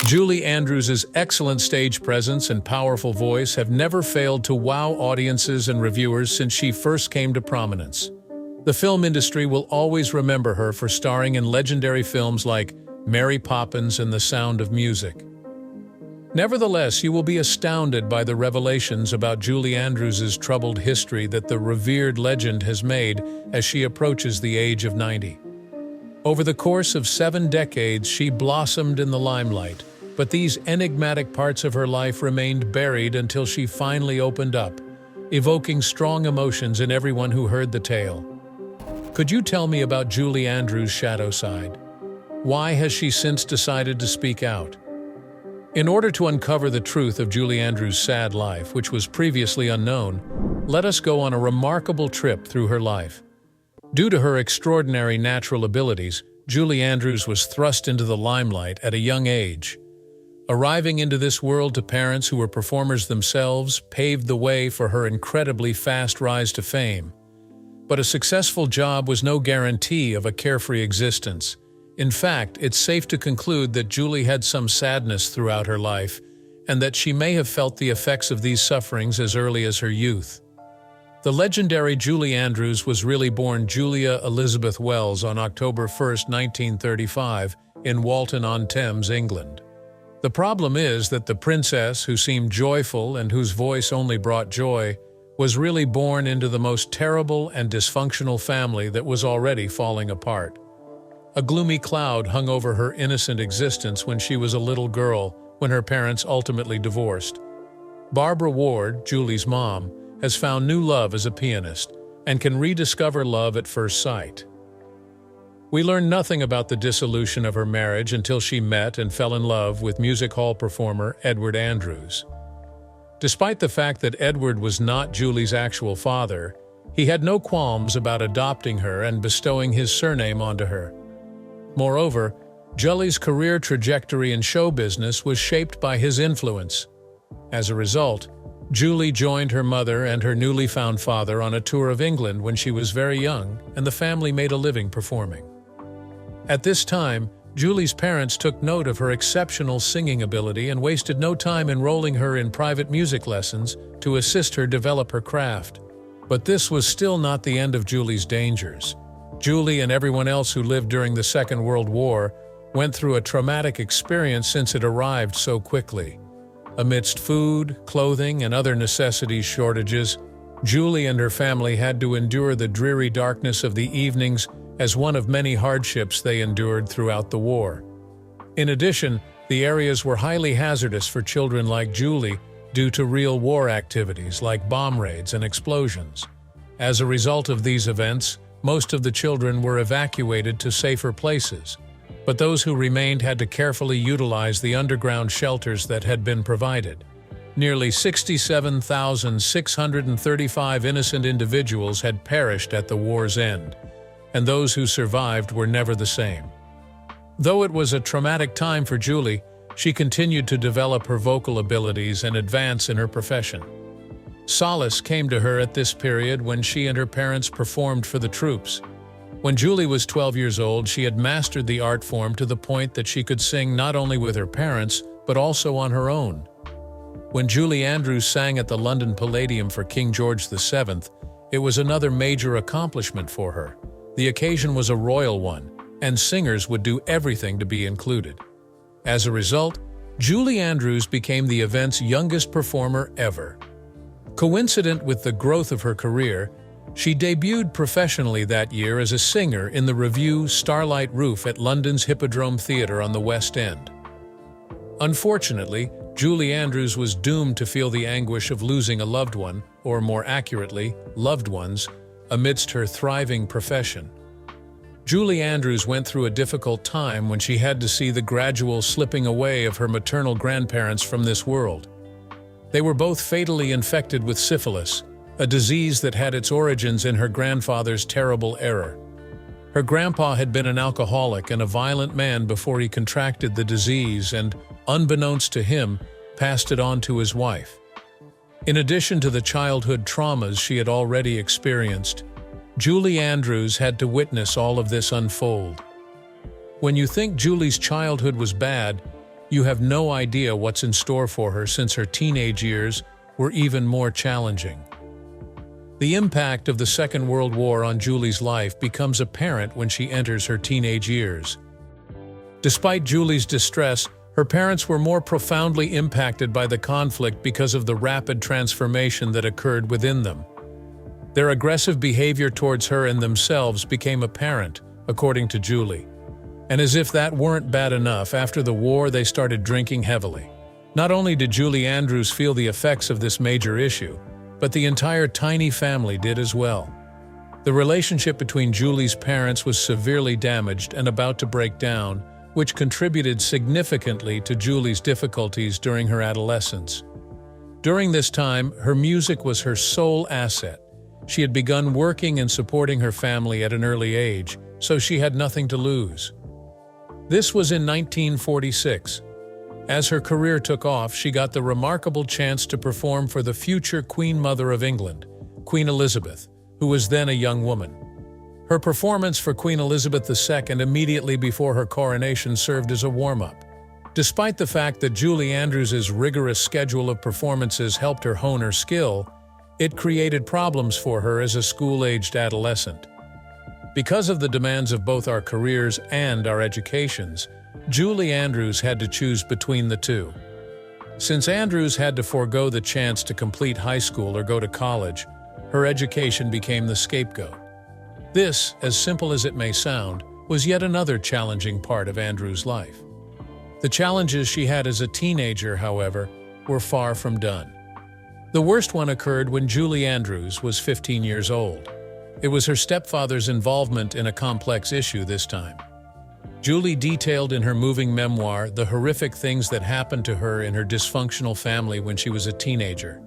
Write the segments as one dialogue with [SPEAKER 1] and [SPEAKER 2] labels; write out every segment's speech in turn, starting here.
[SPEAKER 1] Julie Andrews' excellent stage presence and powerful voice have never failed to wow audiences and reviewers since she first came to prominence. The film industry will always remember her for starring in legendary films like Mary Poppins and The Sound of Music. Nevertheless, you will be astounded by the revelations about Julie Andrews' troubled history that the revered legend has made as she approaches the age of 90. Over the course of 7 decades, she blossomed in the limelight, but these enigmatic parts of her life remained buried until she finally opened up, evoking strong emotions in everyone who heard the tale. Could you tell me about Julie Andrews' shadow side? Why has she since decided to speak out? In order to uncover the truth of Julie Andrews' sad life, which was previously unknown, let us go on a remarkable trip through her life. Due to her extraordinary natural abilities, Julie Andrews was thrust into the limelight at a young age. Arriving into this world to parents who were performers themselves paved the way for her incredibly fast rise to fame. But a successful job was no guarantee of a carefree existence. In fact, it's safe to conclude that Julie had some sadness throughout her life, and that she may have felt the effects of these sufferings as early as her youth. The legendary Julie Andrews was really born Julia Elizabeth Wells on October 1, 1935, in Walton-on-Thames, England. The problem is that the princess, who seemed joyful and whose voice only brought joy, was really born into the most terrible and dysfunctional family that was already falling apart. A gloomy cloud hung over her innocent existence when she was a little girl, when her parents ultimately divorced. Barbara Ward, Julie's mom, has found new love as a pianist and can rediscover love at first sight. We learn nothing about the dissolution of her marriage until she met and fell in love with music hall performer Edward Andrews. Despite the fact that Edward was not Julie's actual father, he had no qualms about adopting her and bestowing his surname onto her. Moreover, Julie's career trajectory in show business was shaped by his influence. As a result, Julie joined her mother and her newly found father on a tour of England when she was very young, and the family made a living performing. At this time, Julie's parents took note of her exceptional singing ability and wasted no time enrolling her in private music lessons to assist her develop her craft. But this was still not the end of Julie's dangers. Julie and everyone else who lived during the Second World War went through a traumatic experience since it arrived so quickly. Amidst food, clothing, and other necessities shortages, Julie and her family had to endure the dreary darkness of the evenings as one of many hardships they endured throughout the war. In addition, the areas were highly hazardous for children like Julie due to real war activities like bomb raids and explosions. As a result of these events, most of the children were evacuated to safer places, but those who remained had to carefully utilize the underground shelters that had been provided. Nearly 67,635 innocent individuals had perished at the war's end, and those who survived were never the same. Though it was a traumatic time for Julie, she continued to develop her vocal abilities and advance in her profession. Solace came to her at this period when she and her parents performed for the troops. When Julie was 12 years old, she had mastered the art form to the point that she could sing not only with her parents, but also on her own. When Julie Andrews sang at the London Palladium for King George VII, it was another major accomplishment for her. The occasion was a royal one, and singers would do everything to be included. As a result, Julie Andrews became the event's youngest performer ever. Coincident with the growth of her career, she debuted professionally that year as a singer in the revue Starlight Roof at London's Hippodrome Theatre on the West End. Unfortunately, Julie Andrews was doomed to feel the anguish of losing a loved one, or more accurately, loved ones, amidst her thriving profession. Julie Andrews went through a difficult time when she had to see the gradual slipping away of her maternal grandparents from this world. They were both fatally infected with syphilis, a disease that had its origins in her grandfather's terrible error. Her grandpa had been an alcoholic and a violent man before he contracted the disease and, unbeknownst to him, passed it on to his wife. In addition to the childhood traumas she had already experienced, Julie Andrews had to witness all of this unfold. When you think Julie's childhood was bad, You have no idea what's in store for her, since her teenage years were even more challenging. The impact of the Second World War on Julie's life becomes apparent when she enters her teenage years. Despite Julie's distress, her parents were more profoundly impacted by the conflict because of the rapid transformation that occurred within them. Their aggressive behavior towards her and themselves became apparent, according to Julie. And as if that weren't bad enough, after the war they started drinking heavily. Not only did Julie Andrews feel the effects of this major issue, but the entire tiny family did as well. The relationship between Julie's parents was severely damaged and about to break down, which contributed significantly to Julie's difficulties during her adolescence. During this time, her music was her sole asset. She had begun working and supporting her family at an early age, so she had nothing to lose. This was in 1946. As her career took off, she got the remarkable chance to perform for the future Queen Mother of England, Queen Elizabeth, who was then a young woman. Her performance for Queen Elizabeth II immediately before her coronation served as a warm-up. Despite the fact that Julie Andrews' rigorous schedule of performances helped her hone her skill, it created problems for her as a school-aged adolescent. Because of the demands of both our careers and our educations, Julie Andrews had to choose between the two. Since Andrews had to forego the chance to complete high school or go to college, her education became the scapegoat. This, as simple as it may sound, was yet another challenging part of Andrews' life. The challenges she had as a teenager, however, were far from done. The worst one occurred when Julie Andrews was 15 years old. It was her stepfather's involvement in a complex issue this time. Julie detailed in her moving memoir the horrific things that happened to her in her dysfunctional family when she was a teenager.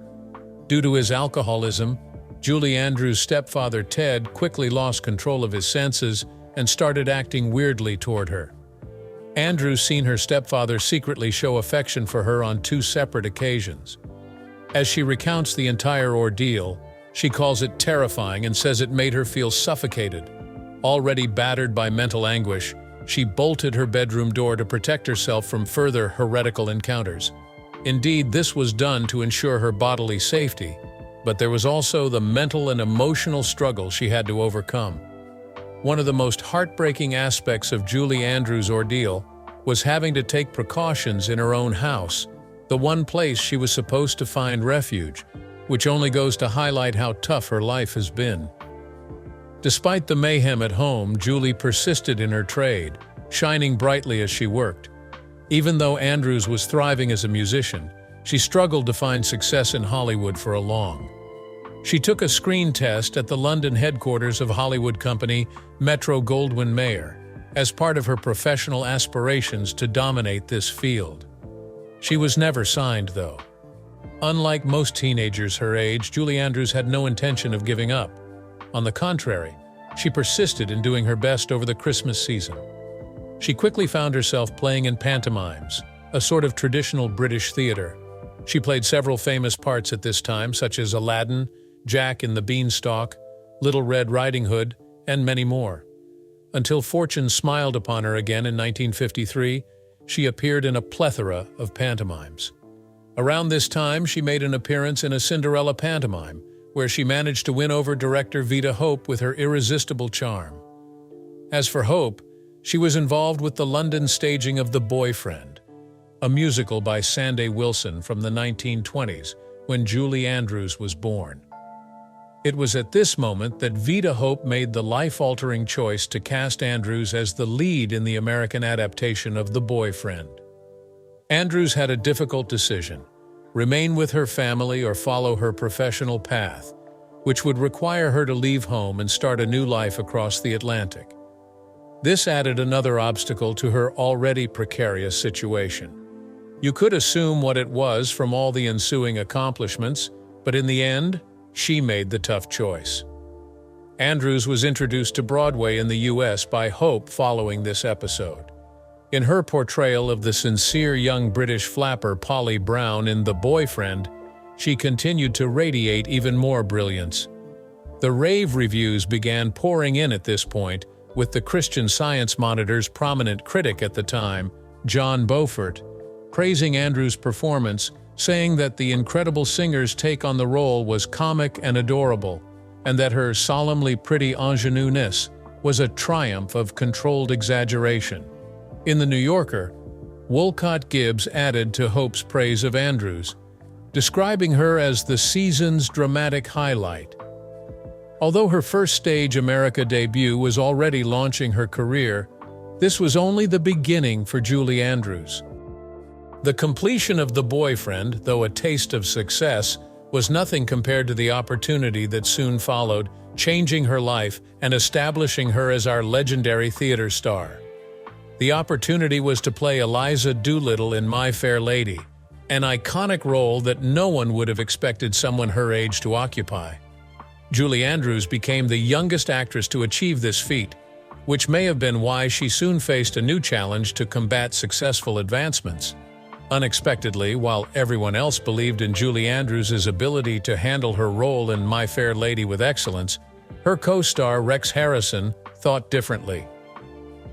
[SPEAKER 1] Due to his alcoholism, Julie Andrews' stepfather Ted quickly lost control of his senses and started acting weirdly toward her. Andrews seen her stepfather secretly show affection for her on 2 separate occasions. As she recounts the entire ordeal, she calls it terrifying and says it made her feel suffocated. Already battered by mental anguish, she bolted her bedroom door to protect herself from further heretical encounters. Indeed, this was done to ensure her bodily safety, but there was also the mental and emotional struggle she had to overcome. One of the most heartbreaking aspects of Julie Andrews' ordeal was having to take precautions in her own house, the one place she was supposed to find refuge, which only goes to highlight how tough her life has been. Despite the mayhem at home, Julie persisted in her trade, shining brightly as she worked. Even though Andrews was thriving as a musician, she struggled to find success in Hollywood for a long. She took a screen test at the London headquarters of Hollywood company Metro-Goldwyn-Mayer as part of her professional aspirations to dominate this field. She was never signed, though. Unlike most teenagers her age, Julie Andrews had no intention of giving up. On the contrary, she persisted in doing her best over the Christmas season. She quickly found herself playing in pantomimes, a sort of traditional British theater. She played several famous parts at this time, such as Aladdin, Jack in the Beanstalk, Little Red Riding Hood, and many more. Until fortune smiled upon her again in 1953, she appeared in a plethora of pantomimes. Around this time, she made an appearance in a Cinderella pantomime, where she managed to win over director Vita Hope with her irresistible charm. As for Hope, she was involved with the London staging of The Boyfriend, a musical by Sandy Wilson from the 1920s, when Julie Andrews was born. It was at this moment that Vita Hope made the life-altering choice to cast Andrews as the lead in the American adaptation of The Boyfriend. Andrews had a difficult decision: remain with her family or follow her professional path, which would require her to leave home and start a new life across the Atlantic. This added another obstacle to her already precarious situation. You could assume what it was from all the ensuing accomplishments, but in the end, she made the tough choice. Andrews was introduced to Broadway in the U.S. by Hope following this episode. In her portrayal of the sincere young British flapper Polly Brown in The Boyfriend, she continued to radiate even more brilliance. The rave reviews began pouring in at this point, with the Christian Science Monitor's prominent critic at the time, John Beaufort, praising Andrews' performance, saying that the incredible singer's take on the role was comic and adorable, and that her solemnly pretty ingenue-ness was a triumph of controlled exaggeration. In The New Yorker, Wolcott Gibbs added to Hope's praise of Andrews, describing her as the season's dramatic highlight. Although her first stage America debut was already launching her career, this was only the beginning for Julie Andrews. The completion of The Boyfriend, though a taste of success, was nothing compared to the opportunity that soon followed, changing her life and establishing her as our legendary theater star. The opportunity was to play Eliza Doolittle in My Fair Lady, an iconic role that no one would have expected someone her age to occupy. Julie Andrews became the youngest actress to achieve this feat, which may have been why she soon faced a new challenge to combat successful advancements. Unexpectedly, while everyone else believed in Julie Andrews' ability to handle her role in My Fair Lady with excellence, her co-star Rex Harrison thought differently.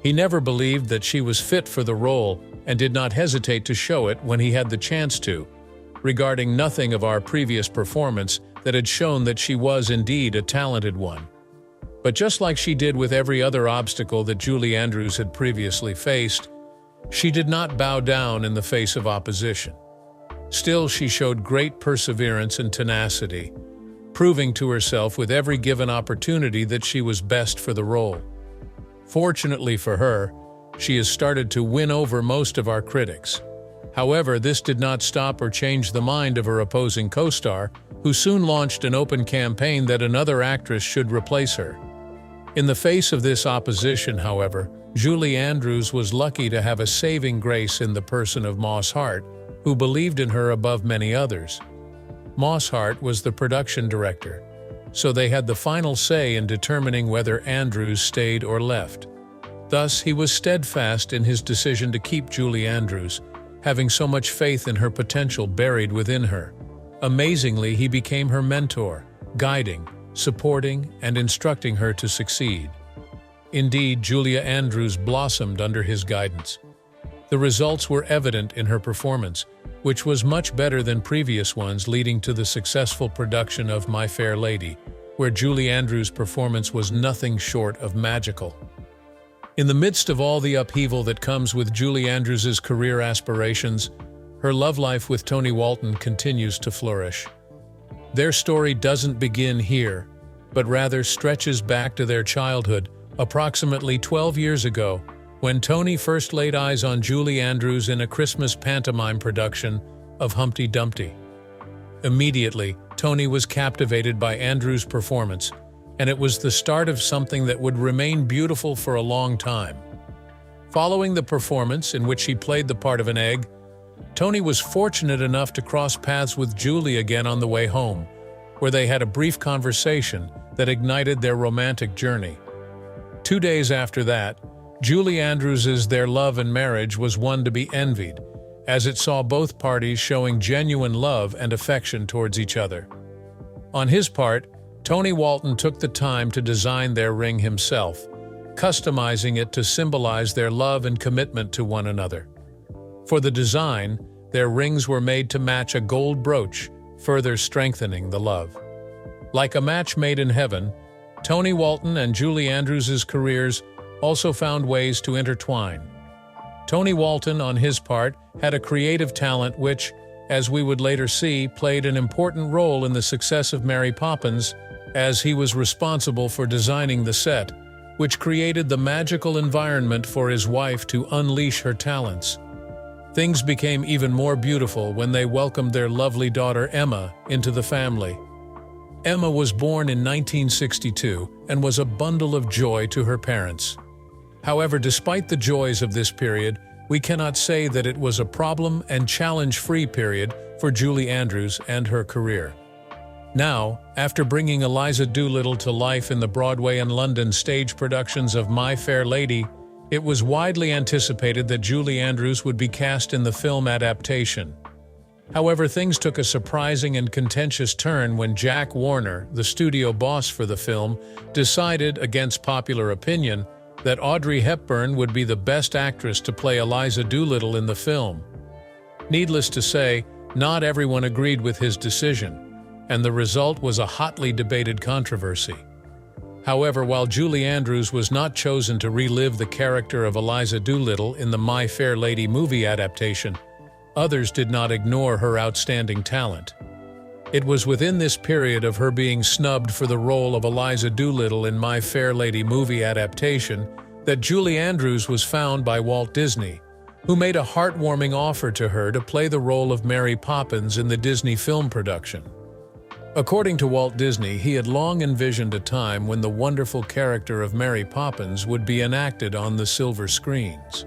[SPEAKER 1] He never believed that she was fit for the role and did not hesitate to show it when he had the chance to, regarding nothing of our previous performance that had shown that she was indeed a talented one. But just like she did with every other obstacle that Julie Andrews had previously faced, she did not bow down in the face of opposition. Still, she showed great perseverance and tenacity, proving to herself with every given opportunity that she was best for the role. Fortunately for her, she has started to win over most of our critics. However, this did not stop or change the mind of her opposing co-star, who soon launched an open campaign that another actress should replace her. In the face of this opposition, however, Julie Andrews was lucky to have a saving grace in the person of Moss Hart, who believed in her above many others. Moss Hart was the production director, so they had the final say in determining whether Andrews stayed or left. Thus, he was steadfast in his decision to keep Julie Andrews, having so much faith in her potential buried within her. Amazingly, he became her mentor, guiding, supporting, and instructing her to succeed. Indeed, Julia Andrews blossomed under his guidance. The results were evident in her performance, which was much better than previous ones, leading to the successful production of My Fair Lady, where Julie Andrews' performance was nothing short of magical. In the midst of all the upheaval that comes with Julie Andrews' career aspirations, her love life with Tony Walton continues to flourish. Their story doesn't begin here, but rather stretches back to their childhood, approximately 12 years ago, when Tony first laid eyes on Julie Andrews in a Christmas pantomime production of Humpty Dumpty. Immediately, Tony was captivated by Andrews' performance, and it was the start of something that would remain beautiful for a long time. Following the performance, in which he played the part of an egg, Tony was fortunate enough to cross paths with Julie again on the way home, where they had a brief conversation that ignited their romantic journey. 2 days after that, Julie Andrews' their love and marriage was one to be envied, as it saw both parties showing genuine love and affection towards each other. On his part, Tony Walton took the time to design their ring himself, customizing it to symbolize their love and commitment to one another. For the design, their rings were made to match a gold brooch, further strengthening the love. Like a match made in heaven, Tony Walton and Julie Andrews' careers also found ways to intertwine. Tony Walton, on his part, had a creative talent which, as we would later see, played an important role in the success of Mary Poppins, as he was responsible for designing the set, which created the magical environment for his wife to unleash her talents. Things became even more beautiful when they welcomed their lovely daughter Emma into the family. Emma was born in 1962 and was a bundle of joy to her parents. However, despite the joys of this period, we cannot say that it was a problem and challenge-free period for Julie Andrews and her career. Now, after bringing Eliza Doolittle to life in the Broadway and London stage productions of My Fair Lady, it was widely anticipated that Julie Andrews would be cast in the film adaptation. However, things took a surprising and contentious turn when Jack Warner, the studio boss for the film, decided, against popular opinion, that Audrey Hepburn would be the best actress to play Eliza Doolittle in the film. Needless to say, not everyone agreed with his decision, and the result was a hotly debated controversy. However, while Julie Andrews was not chosen to relive the character of Eliza Doolittle in the My Fair Lady movie adaptation, others did not ignore her outstanding talent. It was within this period of her being snubbed for the role of Eliza Doolittle in My Fair Lady movie adaptation that Julie Andrews was found by Walt Disney, who made a heartwarming offer to her to play the role of Mary Poppins in the Disney film production. According to Walt Disney, he had long envisioned a time when the wonderful character of Mary Poppins would be enacted on the silver screens.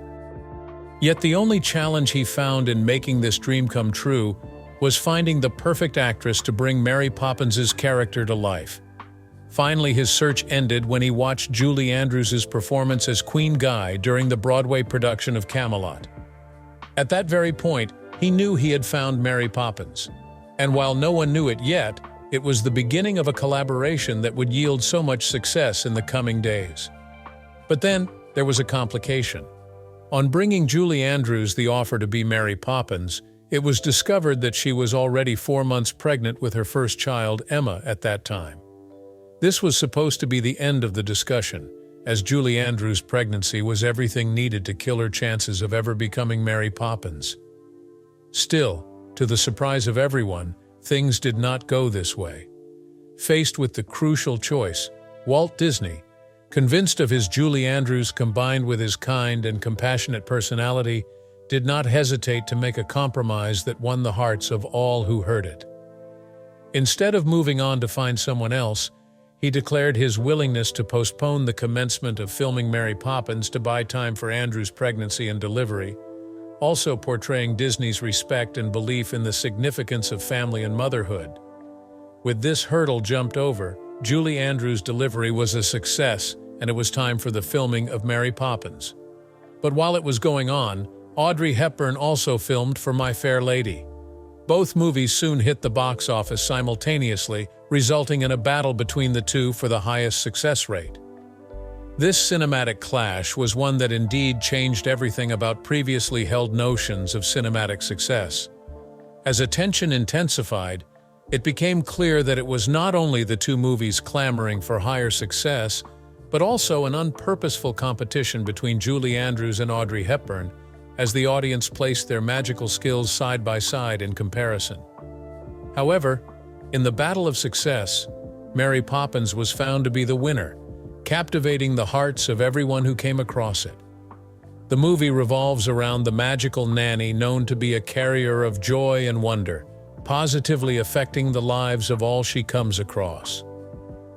[SPEAKER 1] Yet the only challenge he found in making this dream come true was finding the perfect actress to bring Mary Poppins's character to life. Finally, his search ended when he watched Julie Andrews' performance as Queen Guy during the Broadway production of Camelot. At that very point, he knew he had found Mary Poppins. And while no one knew it yet, it was the beginning of a collaboration that would yield so much success in the coming days. But then, there was a complication. On bringing Julie Andrews the offer to be Mary Poppins, it was discovered that she was already 4 months pregnant with her first child, Emma, at that time. This was supposed to be the end of the discussion, as Julie Andrews' pregnancy was everything needed to kill her chances of ever becoming Mary Poppins. Still, to the surprise of everyone, things did not go this way. Faced with the crucial choice, Walt Disney, convinced of his Julie Andrews combined with his kind and compassionate personality, did not hesitate to make a compromise that won the hearts of all who heard it. Instead of moving on to find someone else, he declared his willingness to postpone the commencement of filming Mary Poppins to buy time for Andrews' pregnancy and delivery, also portraying Disney's respect and belief in the significance of family and motherhood. With this hurdle jumped over, Julie Andrews' delivery was a success, and it was time for the filming of Mary Poppins. But while it was going on, Audrey Hepburn also filmed for My Fair Lady. Both movies soon hit the box office simultaneously, resulting in a battle between the two for the highest success rate. This cinematic clash was one that indeed changed everything about previously held notions of cinematic success. As attention intensified, it became clear that it was not only the two movies clamoring for higher success, but also an unpurposeful competition between Julie Andrews and Audrey Hepburn, as the audience placed their magical skills side by side in comparison. However, in the battle of success, Mary Poppins was found to be the winner, captivating the hearts of everyone who came across it. The movie revolves around the magical nanny known to be a carrier of joy and wonder, positively affecting the lives of all she comes across.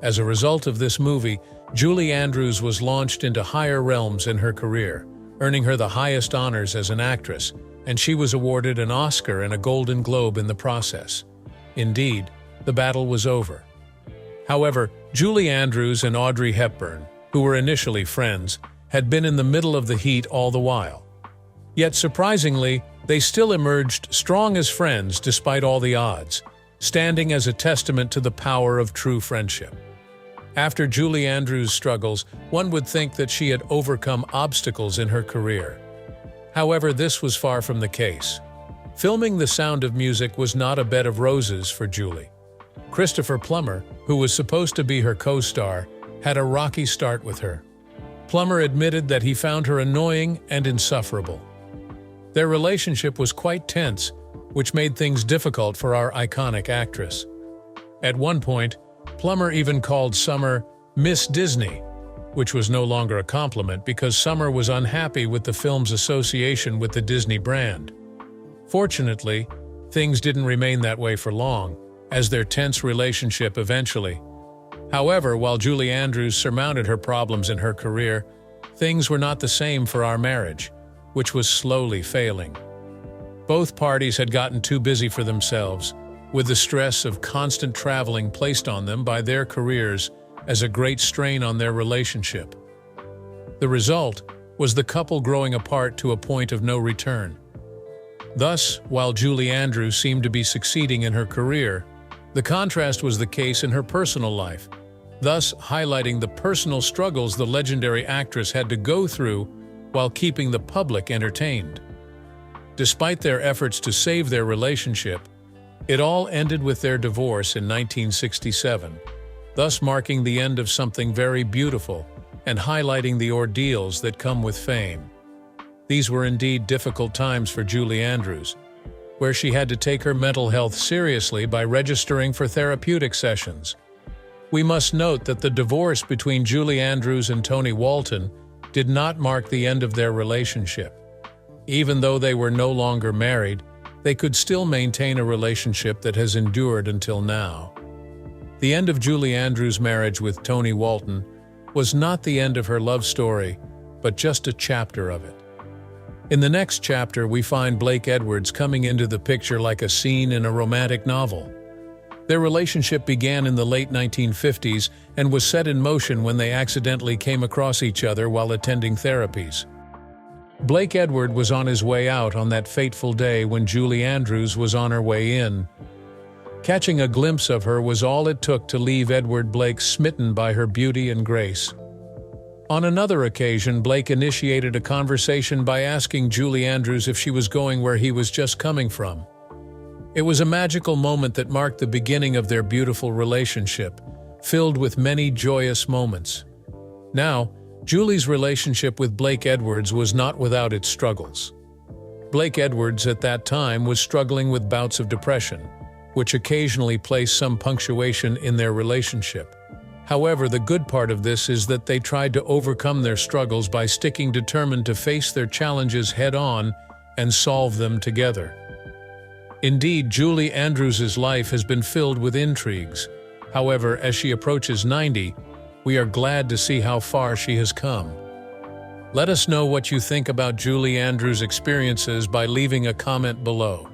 [SPEAKER 1] As a result of this movie, Julie Andrews was launched into higher realms in her career, earning her the highest honors as an actress, and she was awarded an Oscar and a Golden Globe in the process. Indeed, the battle was over. However, Julie Andrews and Audrey Hepburn, who were initially friends, had been in the middle of the heat all the while. Yet surprisingly, they still emerged strong as friends despite all the odds, standing as a testament to the power of true friendship. After Julie Andrews' struggles, one would think that she had overcome obstacles in her career. However, this was far from the case. Filming The Sound of Music was not a bed of roses for Julie. Christopher Plummer, who was supposed to be her co-star, had a rocky start with her. Plummer admitted that he found her annoying and insufferable. Their relationship was quite tense, which made things difficult for our iconic actress. At one point, Plummer even called Summer Miss Disney, which was no longer a compliment because Summer was unhappy with the film's association with the Disney brand. Fortunately, things didn't remain that way for long, as their tense relationship eventually. However, while Julie Andrews surmounted her problems in her career, things were not the same for our marriage, which was slowly failing. Both parties had gotten too busy for themselves, with the stress of constant traveling placed on them by their careers as a great strain on their relationship. The result was the couple growing apart to a point of no return. Thus, while Julie Andrews seemed to be succeeding in her career, the contrast was the case in her personal life, thus highlighting the personal struggles the legendary actress had to go through while keeping the public entertained. Despite their efforts to save their relationship, it all ended with their divorce in 1967, thus marking the end of something very beautiful and highlighting the ordeals that come with fame. These were indeed difficult times for Julie Andrews, where she had to take her mental health seriously by registering for therapeutic sessions. We must note that the divorce between Julie Andrews and Tony Walton did not mark the end of their relationship. Even though they were no longer married, they could still maintain a relationship that has endured until now. The end of Julie Andrews' marriage with Tony Walton was not the end of her love story, but just a chapter of it. In the next chapter, we find Blake Edwards coming into the picture like a scene in a romantic novel. Their relationship began in the late 1950s and was set in motion when they accidentally came across each other while attending therapies. Blake Edwards was on his way out on that fateful day when Julie Andrews was on her way in. Catching a glimpse of her was all it took to leave Edward Blake smitten by her beauty and grace. On another occasion, Blake initiated a conversation by asking Julie Andrews if she was going where he was just coming from. It was a magical moment that marked the beginning of their beautiful relationship, filled with many joyous moments. Now, Julie's relationship with Blake Edwards was not without its struggles. Blake Edwards at that time was struggling with bouts of depression, which occasionally placed some punctuation in their relationship. However, the good part of this is that they tried to overcome their struggles by sticking determined to face their challenges head-on and solve them together. Indeed, Julie Andrews' life has been filled with intrigues. However, as she approaches 90, we are glad to see how far she has come. Let us know what you think about Julie Andrews' experiences by leaving a comment below.